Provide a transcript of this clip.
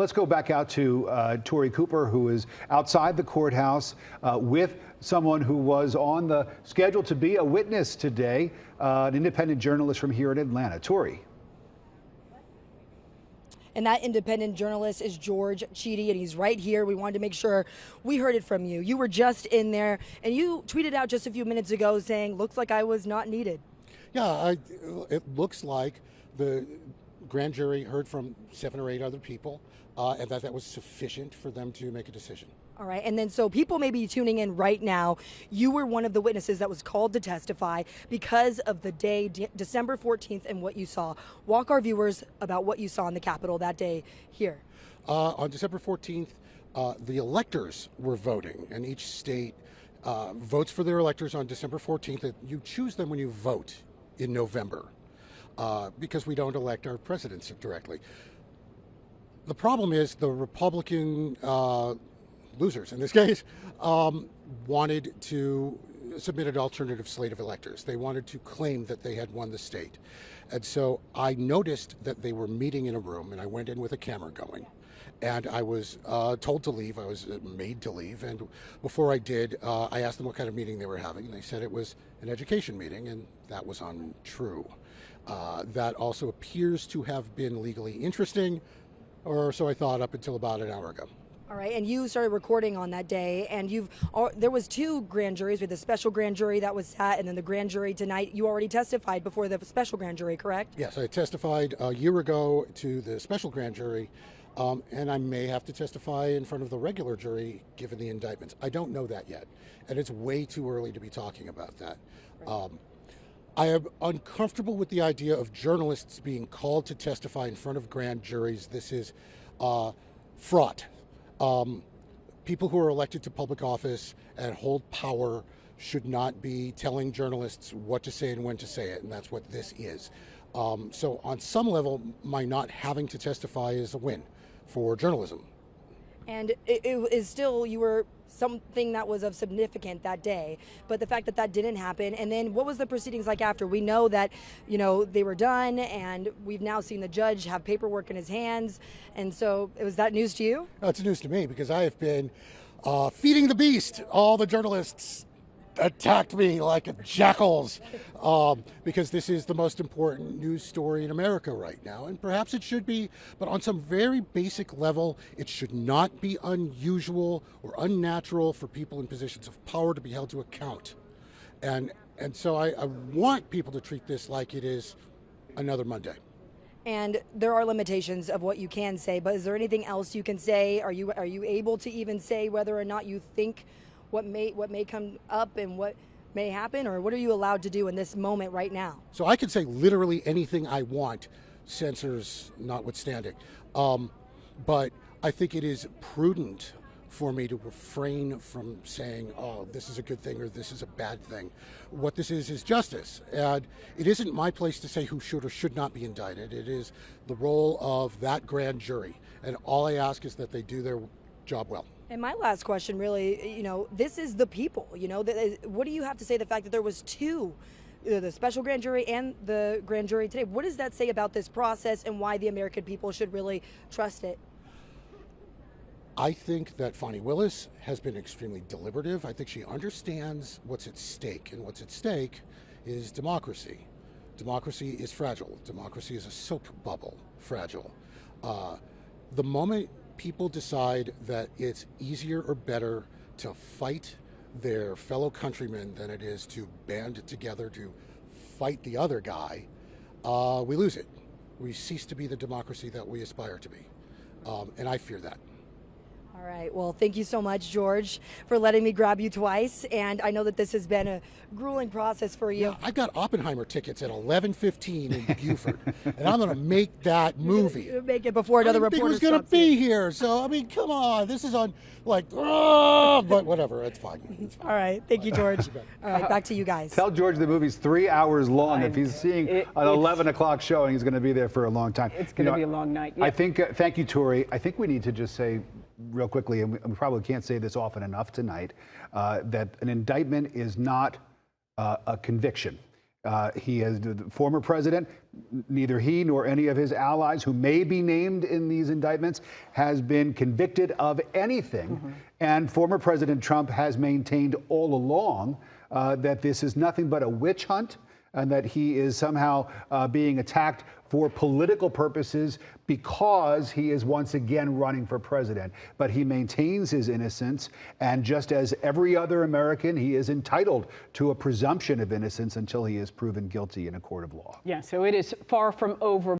Let's go back out to Tori Cooper, who is outside the courthouse with someone who was on the schedule to be a witness today, an independent journalist from here in Atlanta. Tori. And that independent journalist is Georgia Chidi, and he's right here. We wanted to make sure we heard it from you. You were just in there, and you tweeted out just a few minutes ago saying, looks like I was not needed. Yeah, it looks like the grand jury heard from 7 or 8 other people, and that was sufficient for them to make a decision. All right, and then so people may be tuning in right now. You were one of the witnesses that was called to testify because of the day, December 14th, and what you saw. Walk our viewers about what you saw in the Capitol that day here. On December 14th, the electors were voting, and each state votes for their electors on December 14th. You choose them when you vote in November, because we don't elect our presidents directly. The problem is the Republican losers, in this case, wanted to submit an alternative slate of electors. They wanted to claim that they had won the state. And so I noticed that they were meeting in a room, and I went in with a camera going. And I was told to leave. I was made to leave. And before I did, I asked them what kind of meeting they were having. And they said it was an education meeting, and that was untrue. That also appears to have been legally interesting, or so I thought up until about an hour ago. All right, and you started recording on that day, and there was 2 grand juries. With the special grand jury that was sat, and then the grand jury tonight. You already testified before the special grand jury, correct? Yes, I testified a year ago to the special grand jury, and I may have to testify in front of the regular jury given the indictments. I don't know that yet, and it's way too early to be talking about that. Right. I am uncomfortable with the idea of journalists being called to testify in front of grand juries. This is fraught. People who are elected to public office and hold power should not be telling journalists what to say and when to say it, and that's what this is. So on some level, my not having to testify is a win for journalism. And it is still, you were something that was of significant that day, but the fact that that didn't happen, and then what was the proceedings like after? We know that, they were done, and we've now seen the judge have paperwork in his hands, and so was that news to you? It's news to me because I have been feeding the beast. All the journalists attacked me like jackals because this is the most important news story in America right now, and perhaps it should be, but on some very basic level, it should not be unusual or unnatural for people in positions of power to be held to account. And so I want people to treat this like it is another Monday. And there are limitations of what you can say, but is there anything else you can say? Are you able to even say whether or not you think what may come up and what may happen, or what are you allowed to do in this moment right now? So I can say literally anything I want, censors notwithstanding. But I think it is prudent for me to refrain from saying, oh, this is a good thing or this is a bad thing. What this is justice. And it isn't my place to say who should or should not be indicted. It is the role of that grand jury. And all I ask is that they do their job well. And my last question really, this is the people, what do you have to say the fact that there was 2, the special grand jury and the grand jury today? What does that say about this process and why the American people should really trust it? I think that Fani Willis has been extremely deliberative. I think she understands what's at stake, and what's at stake is democracy. Democracy is fragile. Democracy is a soap bubble, fragile. The moment people decide that it's easier or better to fight their fellow countrymen than it is to band together to fight the other guy, we lose it. We cease to be the democracy that we aspire to be. And I fear that. All right. Well, thank you so much, George, for letting me grab you twice. And I know that this has been a grueling process for you. Yeah, I've got Oppenheimer tickets at 11:15 in Buford, and I'm going to make that movie. You're make it before another reporter was going to be here. So, I mean, come on. This is on, but whatever. It's fine. It's fine. All right. Thank you, George. All right. Back to you guys. Tell George the movie's 3 hours long. If he's seeing an 11 o'clock showing, he's going to be there for a long time. It's going to be a long night. Yep. I think, thank you, Tori. I think we need to just say real quickly, and we probably can't say this often enough tonight, that an indictment is not a conviction. He is the former president. Neither he nor any of his allies who may be named in these indictments has been convicted of anything. And former President Trump has maintained all along that this is nothing but a witch hunt, and that he is somehow being attacked for political purposes because he is once again running for president. But he maintains his innocence, and just as every other American, he is entitled to a presumption of innocence until he is proven guilty in a court of law. Yeah, so it is far from over.